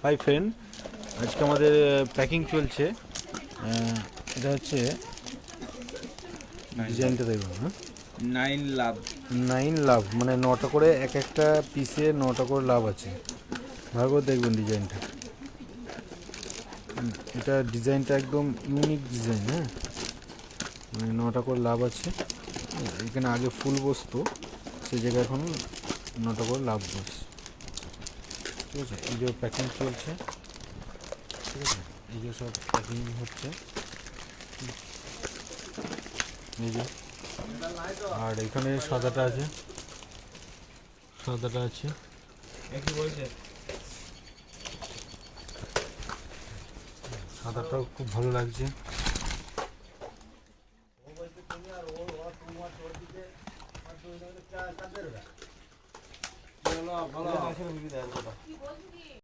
Hi friend, আজকে আমাদের packing চলছে। এটা হচ্ছে ডিজাইনটা দেখুন। হ্যাঁ, 9 লাভ 9 লাভ মানে 9টা করে, এক একটা পিসে 9টা করে লাভ আছে। ভালো করে দেখবেন ডিজাইনটা। এটা ডিজাইনটা একদম ইউনিক ডিজাইন। হ্যাঁ, মানে 9টা করে লাভ আছে। এখানে আগে ফুল বসতো, সেই জায়গায় এখন 9টা করে লাভ বসছে। ঠিক আছে, এই যে প্যাকিং চলছে। ঠিক আছে, এই যে সব প্যাকিং হচ্ছে এই যে। আর এখানে সাদাটা আছে, সাদাটা আছে। সাদাটাও খুব ভালো লাগছে।